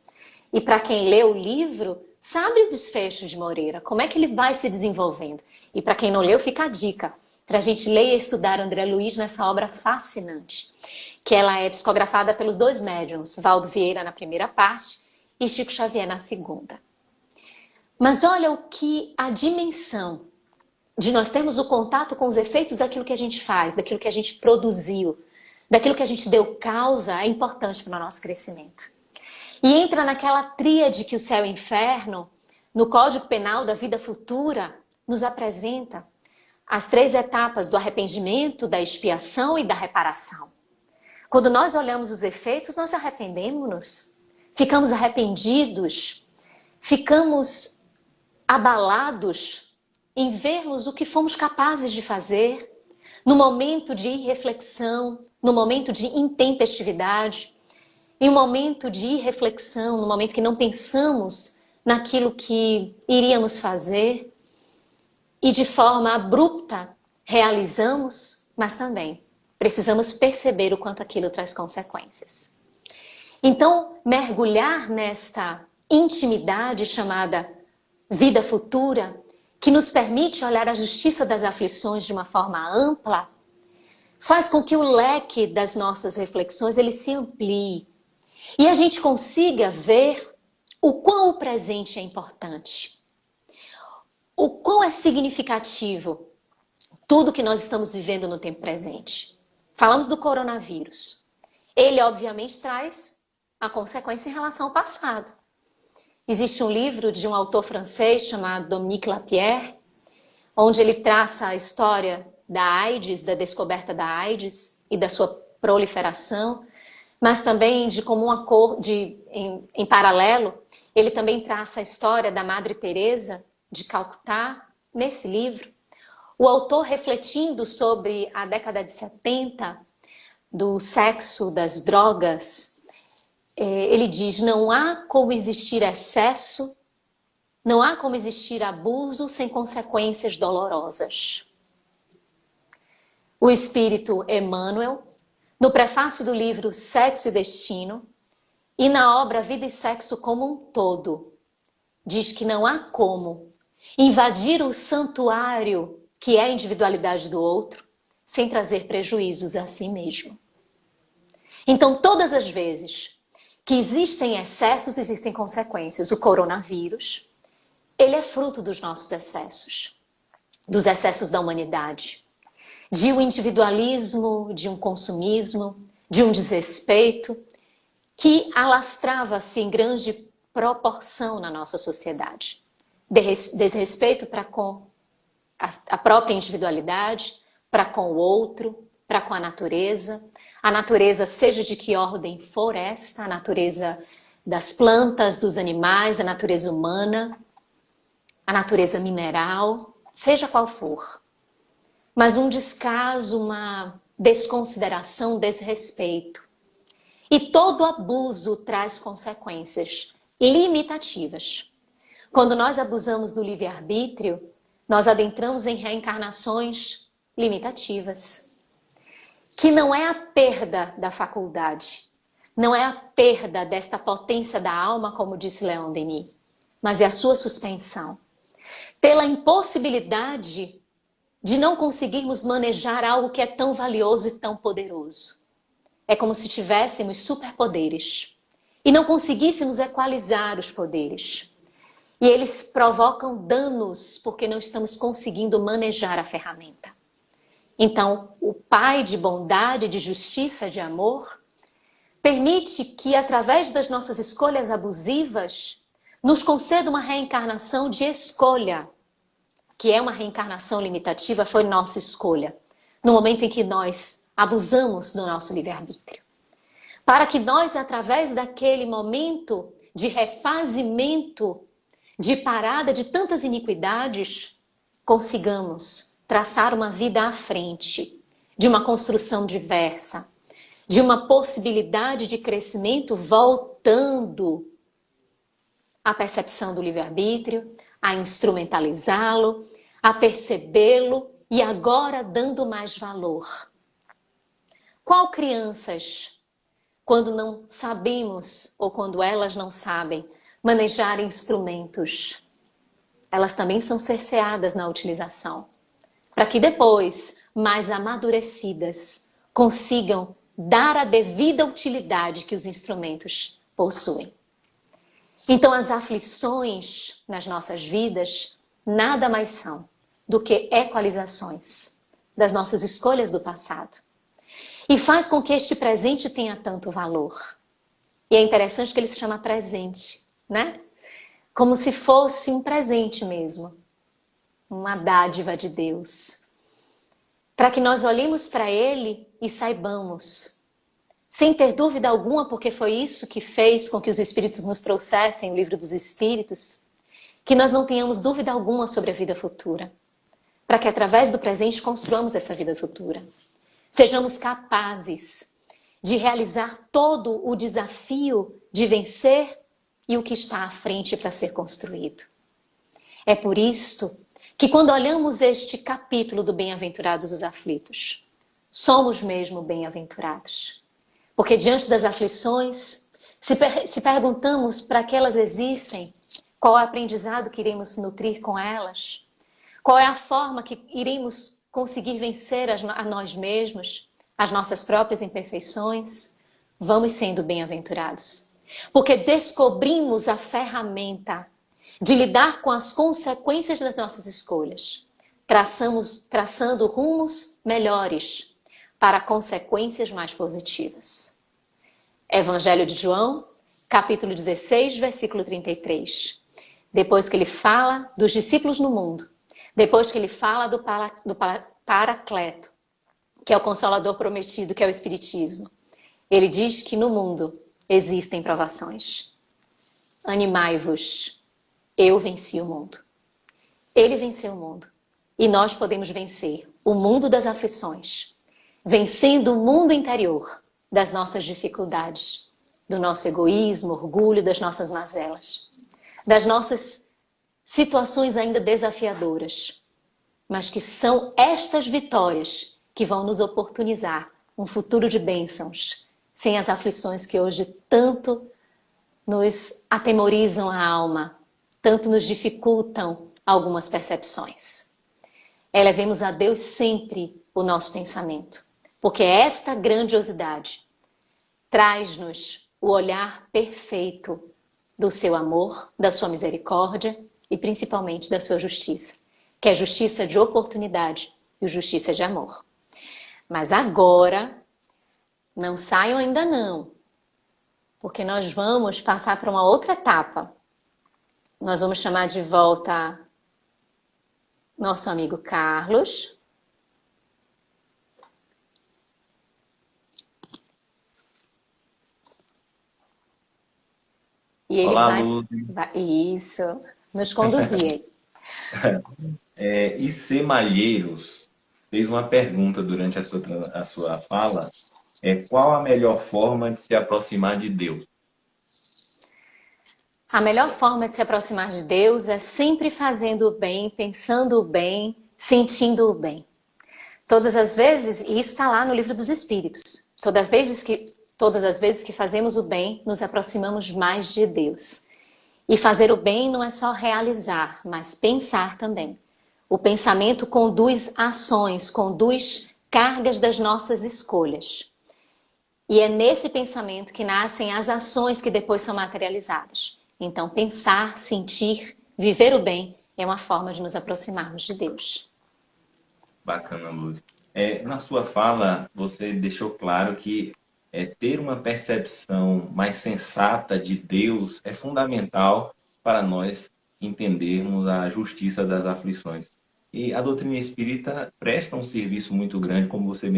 E para quem lê o livro, sabe o desfecho de Moreira, como é que ele vai se desenvolvendo. E para quem não leu, fica a dica, para a gente ler e estudar André Luiz nessa obra fascinante, que ela é psicografada pelos dois médiuns, Valdo Vieira na primeira parte e Chico Xavier na segunda. Mas olha o que a dimensão de nós termos o contato com os efeitos daquilo que a gente faz, daquilo que a gente produziu, daquilo que a gente deu causa, é importante para o nosso crescimento. e entra naquela tríade que o céu e o inferno, no Código Penal da Vida Futura, nos apresenta. As 3 etapas do arrependimento, da expiação e da reparação. Quando nós olhamos os efeitos, nós arrependemos-nos, ficamos arrependidos, ficamos abalados em vermos o que fomos capazes de fazer, no momento de irreflexão, no momento de intempestividade, em um momento de irreflexão, no momento que não pensamos naquilo que iríamos fazer e de forma abrupta realizamos, mas também precisamos perceber o quanto aquilo traz consequências. Então, mergulhar nesta intimidade chamada vida futura, que nos permite olhar a justiça das aflições de uma forma ampla, faz com que o leque das nossas reflexões ele se amplie e a gente consiga ver o quão o presente é importante, o quão é significativo tudo que nós estamos vivendo no tempo presente. Falamos do coronavírus. Ele, obviamente, traz a consequência em relação ao passado. Existe um livro de um autor francês chamado Dominique Lapierre, onde ele traça a história da AIDS, da descoberta da AIDS e da sua proliferação, mas também de comum acordo, em paralelo, ele também traça a história da Madre Teresa de Calcutá nesse livro. O autor, refletindo sobre a década de 70, do sexo, das drogas, ele diz: não há como existir excesso, não há como existir abuso sem consequências dolorosas. O espírito Emmanuel, no prefácio do livro Sexo e Destino, e na obra Vida e Sexo como um todo, diz que não há como invadir o santuário que é a individualidade do outro, sem trazer prejuízos a si mesmo. Então, todas as vezes que existem excessos, existem consequências. O coronavírus, ele é fruto dos nossos excessos, dos excessos da humanidade, de um individualismo, de um consumismo, de um desrespeito, que alastrava-se em grande proporção na nossa sociedade. Desrespeito para com a própria individualidade, para com o outro, para com a natureza seja de que ordem for esta, a natureza das plantas, dos animais, a natureza humana, a natureza mineral, seja qual for. Mas um descaso, uma desconsideração, desrespeito. E todo abuso traz consequências limitativas. Quando nós abusamos do livre-arbítrio, nós adentramos em reencarnações limitativas, que não é a perda da faculdade, não é a perda desta potência da alma, como disse Leon Denis, mas é a sua suspensão. Pela impossibilidade de não conseguirmos manejar algo que é tão valioso e tão poderoso. É como se tivéssemos superpoderes e não conseguíssemos equalizar os poderes. E eles provocam danos porque não estamos conseguindo manejar a ferramenta. Então, o Pai de bondade, de justiça, de amor, permite que, através das nossas escolhas abusivas, nos conceda uma reencarnação de escolha, que é uma reencarnação limitativa, foi nossa escolha, no momento em que nós abusamos do nosso livre-arbítrio. Para que nós, através daquele momento de refazimento, de parada de tantas iniquidades, consigamos traçar uma vida à frente, de uma construção diversa, de uma possibilidade de crescimento voltando à percepção do livre-arbítrio, a instrumentalizá-lo, a percebê-lo e agora dando mais valor. Qual crianças, quando não sabemos ou quando elas não sabem manejar instrumentos, elas também são cerceadas na utilização, para que depois, mais amadurecidas, consigam dar a devida utilidade que os instrumentos possuem. Então, as aflições nas nossas vidas nada mais são do que equalizações das nossas escolhas do passado. E faz com que este presente tenha tanto valor. E é interessante que ele se chama presente, né? Como se fosse um presente mesmo, uma dádiva de Deus. Para que nós olhemos para ele e saibamos, sem ter dúvida alguma, porque foi isso que fez com que os Espíritos nos trouxessem o livro dos Espíritos, que nós não tenhamos dúvida alguma sobre a vida futura. Para que através do presente construamos essa vida futura. Sejamos capazes de realizar todo o desafio de vencer e o que está à frente para ser construído. É por isto que quando olhamos este capítulo do Bem-aventurados os aflitos, somos mesmo bem-aventurados. Porque diante das aflições, se perguntamos para que elas existem, qual é o aprendizado que iremos nutrir com elas, qual é a forma que iremos conseguir vencer a nós mesmos, as nossas próprias imperfeições, vamos sendo bem-aventurados. Porque descobrimos a ferramenta de lidar com as consequências das nossas escolhas, traçando rumos melhores para consequências mais positivas. Evangelho de João, capítulo 16, versículo 33. Depois que ele fala dos discípulos no mundo, depois que ele fala do Paracleto, que é o Consolador prometido, que é o Espiritismo, ele diz que no mundo existem provações. Animai-vos, eu venci o mundo. Ele venceu o mundo. E nós podemos vencer o mundo das aflições, vencendo o mundo interior das nossas dificuldades, do nosso egoísmo, orgulho, das nossas mazelas, das nossas situações ainda desafiadoras, mas que são estas vitórias que vão nos oportunizar um futuro de bênçãos, sem as aflições que hoje tanto nos atemorizam a alma, tanto nos dificultam algumas percepções. Elevemos a Deus sempre o nosso pensamento, porque esta grandiosidade traz-nos o olhar perfeito do seu amor, da sua misericórdia e principalmente da sua justiça, que é justiça de oportunidade e justiça de amor. Mas agora, não saiam ainda não, porque nós vamos passar para uma outra etapa. Nós vamos chamar de volta nosso amigo Carlos. E ele Olá, vai isso, nos conduzir. IC Malheiros fez uma pergunta durante a sua fala. Qual a melhor forma de se aproximar de Deus? A melhor forma de se aproximar de Deus é sempre fazendo o bem, pensando o bem, sentindo o bem. Todas as vezes, e isso está lá no Livro dos Espíritos, todas as vezes que fazemos o bem, nos aproximamos mais de Deus. E fazer o bem não é só realizar, mas pensar também. O pensamento conduz ações, conduz cargas das nossas escolhas. E é nesse pensamento que nascem as ações que depois são materializadas. Então, pensar, sentir, viver o bem é uma forma de nos aproximarmos de Deus. Bacana, Lúcia. Na sua fala, você deixou claro que ter uma percepção mais sensata de Deus é fundamental para nós entendermos a justiça das aflições. E a doutrina espírita presta um serviço muito grande, como você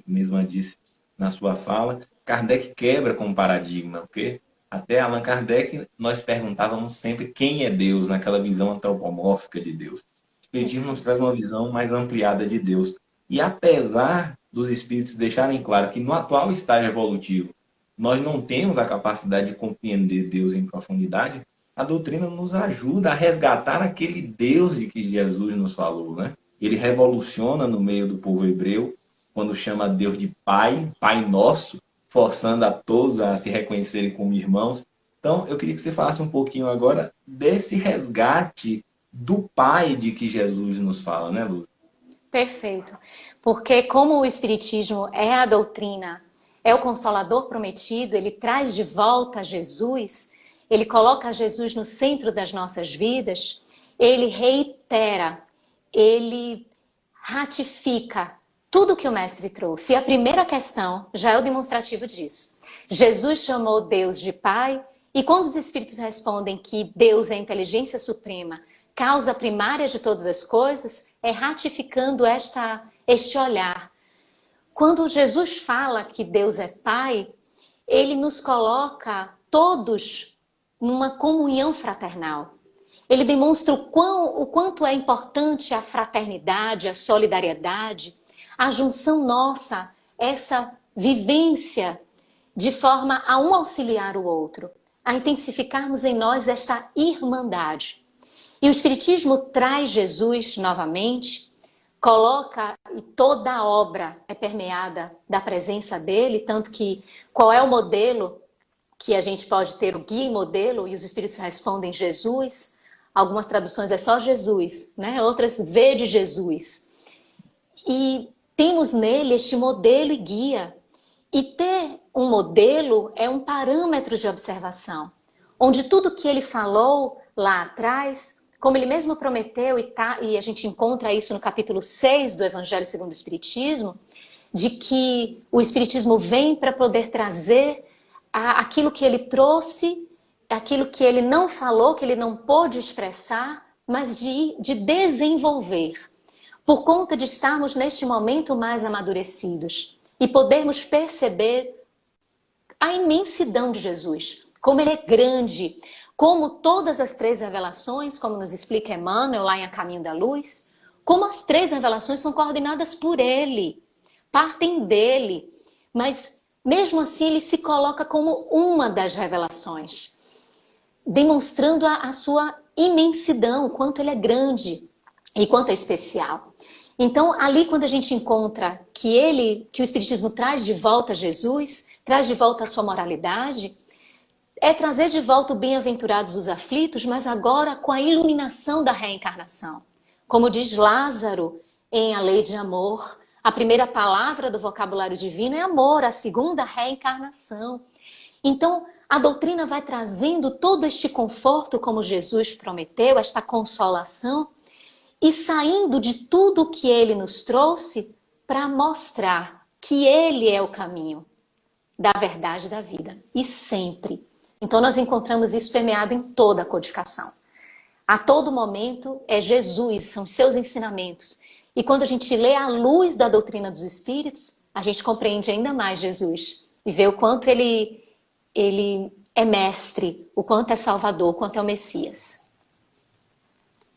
mesma disse na sua fala. Kardec quebra com o paradigma, porque até Allan Kardec nós perguntávamos sempre quem é Deus, naquela visão antropomórfica de Deus. O Espiritismo nos traz uma visão mais ampliada de Deus. E apesar dos espíritos deixarem claro que no atual estágio evolutivo nós não temos a capacidade de compreender Deus em profundidade, a doutrina nos ajuda a resgatar aquele Deus de que Jesus nos falou, né? Ele revoluciona no meio do povo hebreu, quando chama Deus de Pai, Pai Nosso, forçando a todos a se reconhecerem como irmãos. Então, eu queria que você falasse um pouquinho agora desse resgate do Pai de que Jesus nos fala, né, Lúcia? Perfeito. Porque como o Espiritismo é a doutrina, é o Consolador prometido, ele traz de volta Jesus, ele coloca Jesus no centro das nossas vidas, ele reitera, ele ratifica tudo que o mestre trouxe. E a primeira questão já é o demonstrativo disso. Jesus chamou Deus de Pai, e quando os espíritos respondem que Deus é a inteligência suprema, causa primária de todas as coisas, é ratificando este olhar. Quando Jesus fala que Deus é Pai, ele nos coloca todos numa comunhão fraternal. Ele demonstra o quanto é importante a fraternidade, a solidariedade, a junção nossa, essa vivência de forma a um auxiliar o outro, a intensificarmos em nós esta irmandade. E o Espiritismo traz Jesus novamente, coloca, e toda a obra é permeada da presença dele, tanto que qual é o modelo que a gente pode ter, o guia e modelo, e os Espíritos respondem Jesus. Algumas traduções é só Jesus, né? Outras vê de Jesus. E temos nele este modelo e guia. E ter um modelo é um parâmetro de observação, onde tudo que ele falou lá atrás, como ele mesmo prometeu, e a gente encontra isso no capítulo 6 do Evangelho segundo o Espiritismo, de que o Espiritismo vem para poder trazer aquilo que ele trouxe, aquilo que ele não falou, que ele não pôde expressar, mas de desenvolver, por conta de estarmos neste momento mais amadurecidos e podermos perceber a imensidão de Jesus, como ele é grande, como todas as 3 revelações, como nos explica Emmanuel lá em A Caminho da Luz, como as 3 revelações são coordenadas por ele, partem dele, mas mesmo assim ele se coloca como uma das revelações, demonstrando a sua imensidão, o quanto ele é grande e quanto é especial. Então, ali quando a gente encontra que o Espiritismo traz de volta Jesus, traz de volta a sua moralidade, é trazer de volta o bem-aventurados os aflitos, mas agora com a iluminação da reencarnação. Como diz Lázaro em A Lei de Amor, a primeira palavra do vocabulário divino é amor, a segunda, reencarnação. Então, a doutrina vai trazendo todo este conforto, como Jesus prometeu, esta consolação, e saindo de tudo que ele nos trouxe para mostrar que ele é o caminho da verdade da vida, e sempre. Então nós encontramos isso permeado em toda a codificação. A todo momento é Jesus, são seus ensinamentos. E quando a gente lê à luz da doutrina dos Espíritos, a gente compreende ainda mais Jesus e vê o quanto ele é mestre, o quanto é salvador, o quanto é o Messias.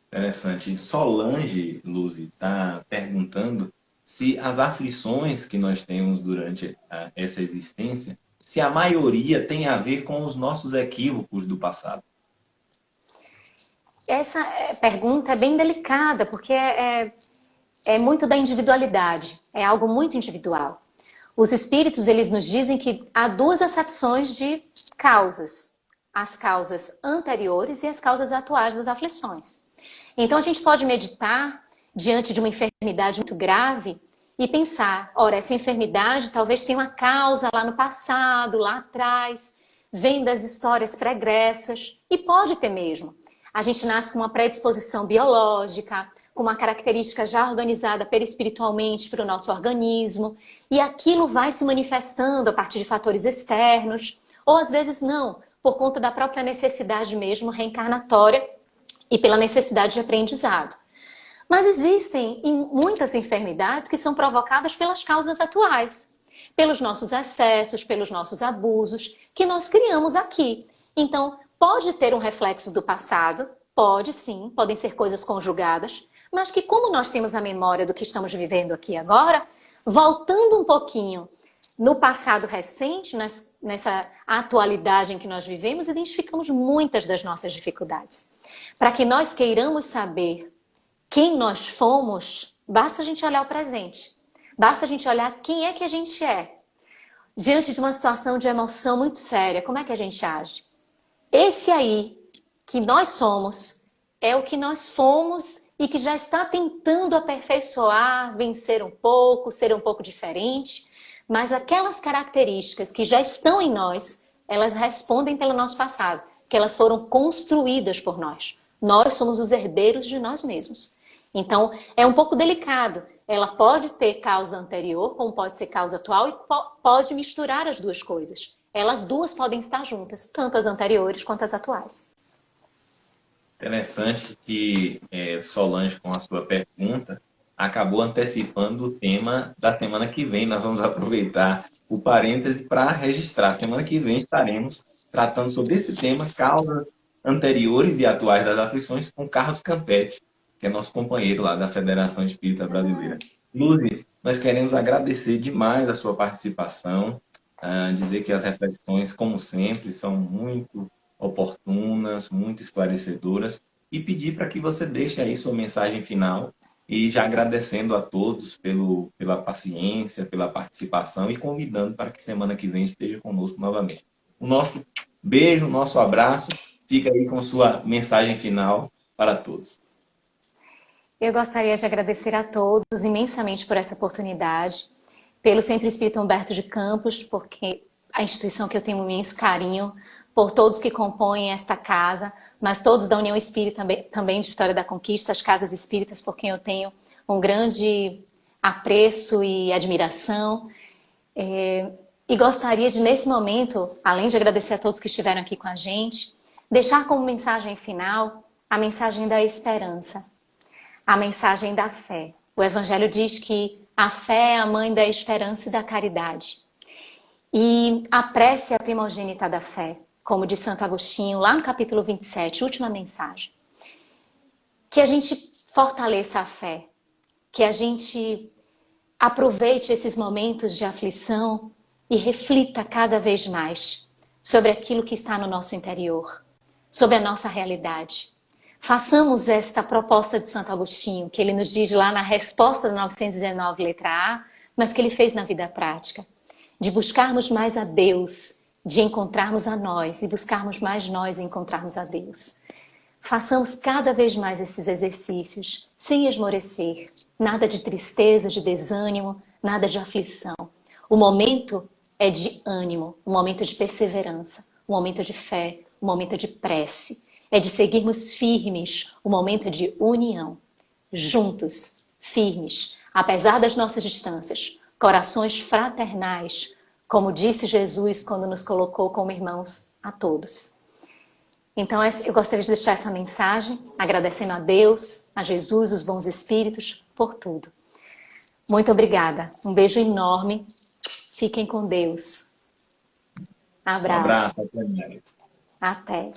Interessante. Solange, Luzi, está perguntando se as aflições que nós temos durante essa existência, se a maioria tem a ver com os nossos equívocos do passado. Essa pergunta é bem delicada, porque é muito da individualidade, é algo muito individual. Os espíritos, eles nos dizem que há 2 acepções de causas. As causas anteriores e as causas atuais das aflições. Então a gente pode meditar diante de uma enfermidade muito grave e pensar, ora, essa enfermidade talvez tenha uma causa lá no passado, lá atrás, vem das histórias pregressas, e pode ter mesmo. A gente nasce com uma predisposição biológica, com uma característica já organizada perispiritualmente para o nosso organismo, e aquilo vai se manifestando a partir de fatores externos, ou às vezes não, por conta da própria necessidade mesmo reencarnatória e pela necessidade de aprendizado. Mas existem muitas enfermidades que são provocadas pelas causas atuais, pelos nossos excessos, pelos nossos abusos, que nós criamos aqui. Então, pode ter um reflexo do passado, pode sim, podem ser coisas conjugadas, mas que como nós temos a memória do que estamos vivendo aqui agora, voltando um pouquinho no passado recente, nessa atualidade em que nós vivemos, identificamos muitas das nossas dificuldades. Para que nós queiramos saber quem nós fomos, basta a gente olhar o presente. Basta a gente olhar quem é que a gente é. Diante de uma situação de emoção muito séria, como é que a gente age? Esse aí, que nós somos, é o que nós fomos e que já está tentando aperfeiçoar, vencer um pouco, ser um pouco diferente. Mas aquelas características que já estão em nós, elas respondem pelo nosso passado, que elas foram construídas por nós. Nós somos os herdeiros de nós mesmos. Então, é um pouco delicado ela pode ter causa anterior, como pode ser causa atual, e pode misturar as duas coisas. Elas duas podem estar juntas, tanto as anteriores quanto as atuais. Interessante que Solange, com a sua pergunta, acabou antecipando o tema da semana que vem. Nós vamos aproveitar o parêntese para registrar. Semana que vem estaremos tratando sobre esse tema, causas anteriores e atuais das aflições, com Carlos Campetti, que é nosso companheiro lá da Federação Espírita Brasileira. Luzi, nós queremos agradecer demais a sua participação, dizer que as reflexões, como sempre, são muito oportunas, muito esclarecedoras, e pedir para que você deixe aí sua mensagem final e já agradecendo a todos pela paciência, pela participação e convidando para que semana que vem esteja conosco novamente. O nosso beijo, o nosso abraço, fica aí com sua mensagem final para todos. Eu gostaria de agradecer a todos imensamente por essa oportunidade, pelo Centro Espírita Humberto de Campos, porque a instituição que eu tenho um imenso carinho, por todos que compõem esta casa, mas todos da União Espírita também de Vitória da Conquista, as casas espíritas, por quem eu tenho um grande apreço e admiração. E gostaria de, nesse momento, além de agradecer a todos que estiveram aqui com a gente, deixar como mensagem final a mensagem da esperança, a mensagem da fé. O Evangelho diz que a fé é a mãe da esperança e da caridade. E a prece é a primogênita da fé, como diz Santo Agostinho, lá no capítulo 27, última mensagem. Que a gente fortaleça a fé, que a gente aproveite esses momentos de aflição e reflita cada vez mais sobre aquilo que está no nosso interior, sobre a nossa realidade. Façamos esta proposta de Santo Agostinho, que ele nos diz lá na resposta da 919, letra A, mas que ele fez na vida prática, de buscarmos mais a Deus, de encontrarmos a nós e buscarmos mais nós e encontrarmos a Deus. Façamos cada vez mais esses exercícios, sem esmorecer, nada de tristeza, de desânimo, nada de aflição. O momento é de ânimo, um momento de perseverança, um momento de fé, um momento de prece. É de seguirmos firmes, um momento de união. Juntos, firmes, apesar das nossas distâncias, corações fraternais, como disse Jesus quando nos colocou como irmãos a todos. Então eu gostaria de deixar essa mensagem, agradecendo a Deus, a Jesus, os bons espíritos, por tudo. Muito obrigada. Um beijo enorme. Fiquem com Deus. Abraço. Um abraço. Até.